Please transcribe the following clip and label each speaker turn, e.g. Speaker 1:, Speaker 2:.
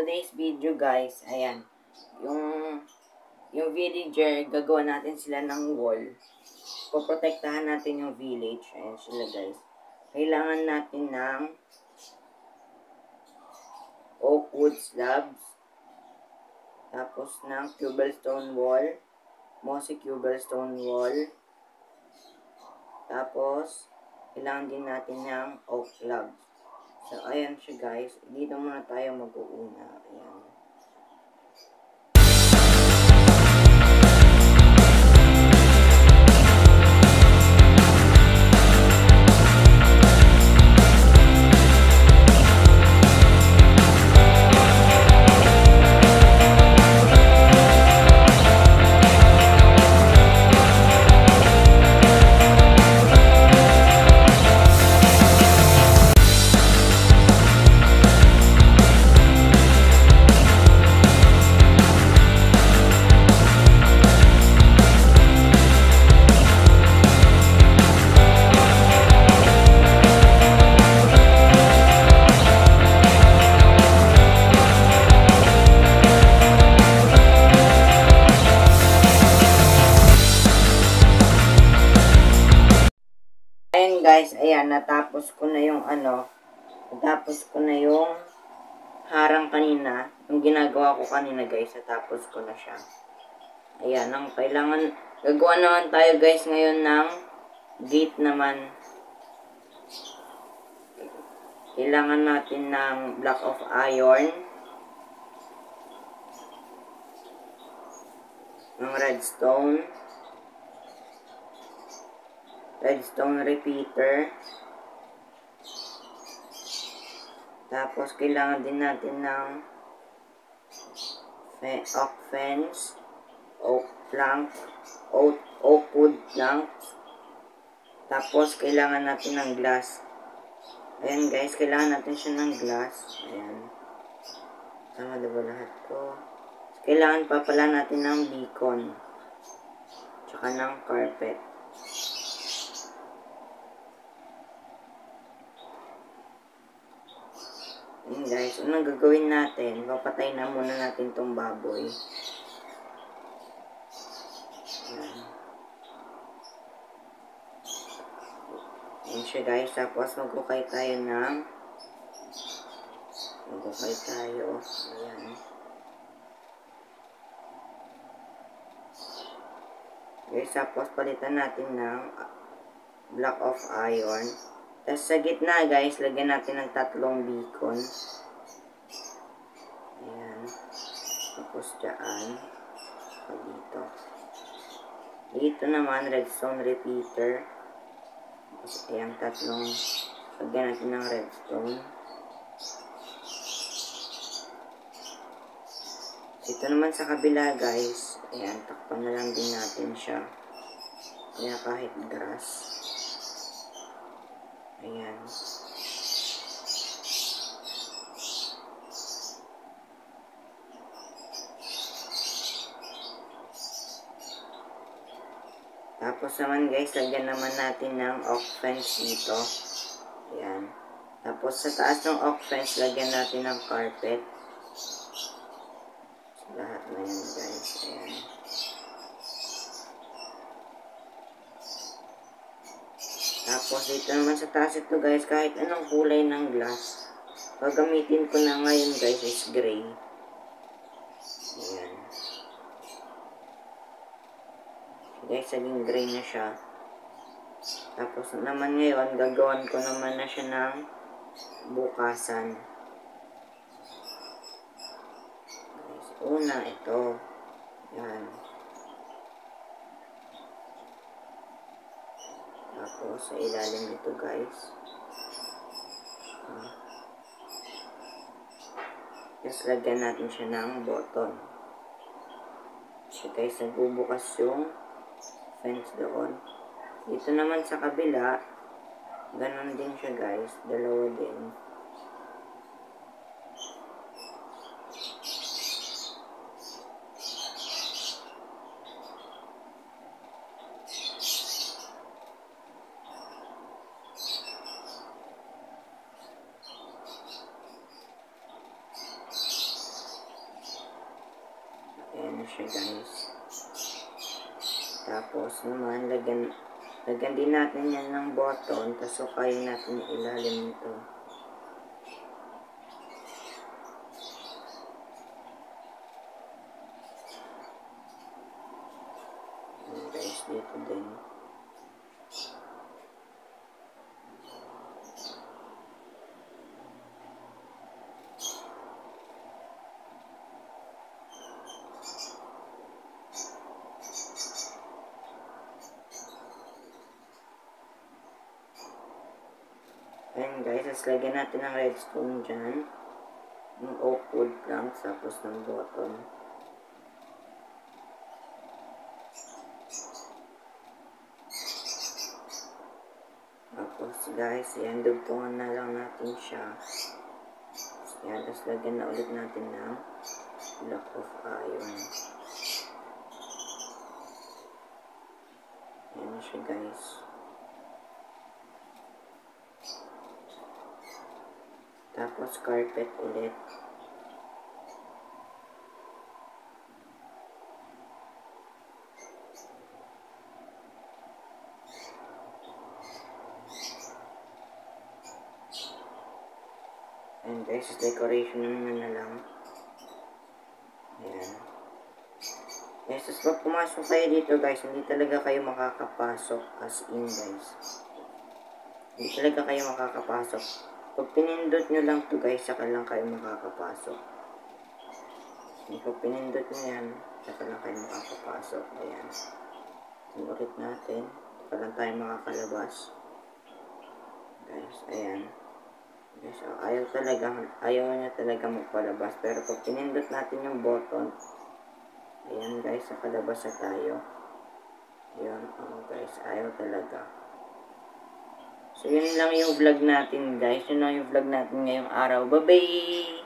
Speaker 1: today's video guys, ayan, yung villager, gagawa natin sila ng wall. Poprotektahan natin yung village. Ayan sila guys. Kailangan natin ng oak wood slabs, tapos ng cobblestone wall, mossy cobblestone wall, tapos kailangan din natin ng oak logs. So, ayan siya guys. Dito muna tayo mag-uuna. Ayan. Ayan guys, ayan, natapos ko na yung harang kanina, yung ginagawa ko kanina guys, natapos ko na siya. Ayan, ang kailangan, gagawa naman tayo guys ngayon ng gate naman. Kailangan natin ng block of iron, ng redstone repeater, tapos kailangan din natin ng oak fence, oak plank, oak wood plank, tapos kailangan natin ng glass. Ayan guys, kailangan natin siya ng glass. Ayan, tama diba lahat ko? Kailangan pa pala natin ng beacon tsaka ng carpet. Ayan guys, unang gagawin natin, papatay na muna natin tong baboy. Ayan. Ayan siya guys, tapos magkukay tayo. Ayan. Guys, tapos palitan natin ng block of iron. Tapos sa gitna guys, lagyan natin ng 3 beacon. Ayan. Tapos dyan. Dito. Dito naman, redstone repeater. Tapos ayan, 3. Lagyan natin ng redstone. Dito naman sa kabila guys, ayan, takpan na lang din natin siya. Ayan, kahit grass. Ayan. Tapos naman guys, lagyan naman natin ng oak fence dito. Ayan. Tapos sa taas ng oak fence, lagyan natin ng carpet. Lahat na yan guys. Ayan. Tapos dito naman sa taas ito guys, kahit anong kulay ng glass. Gagamitin ko na ngayon guys is gray. Ayan. Guys, naging gray na siya. Tapos naman ngayon, gagawan ko naman na siya ng bukasan. Guys, una ito. Ayan. Tapos sa ilalim nito guys. Tapos lagyan natin siya ng button. So guys, nagbubukas yung fence doon. Dito naman sa kabila, ganun din siya guys, dalawa din. siya guys. Tapos naman, lagyan din natin yan ng button. Tapos sukayin natin yung ilalim nito. Ayan guys, dito din. Ayan guys, tapos lagyan natin ng redstone dyan. Yung oak wood planks, tapos ng button. Tapos guys, yan, dugtungan na lang natin siya. Yan, tapos lagyan na ulit natin ng block of iron. Yan na siya guys. Tapos carpet ulit. And guys, decoration na lang. Ayan. Yes, tapos pag pumasok kayo dito guys, hindi talaga kayo makakapasok as in guys. Hindi talaga kayo makakapasok. Pag pinindot nyo lang to guys, saka lang kayo makakapasok. Pag pinindot nyo yan, saka lang kayo makakapasok. Ayan. Ulit natin. Saka lang tayo makakalabas. Guys, ayan. Guys, so, ayaw niya talaga magpalabas. Pero pag pinindot natin yung button, ayan guys, nakalabas na tayo. Ayan, guys, ayaw talaga. So, yun lang yung vlog natin guys. Yun lang yung vlog natin ngayong araw. Bye-bye!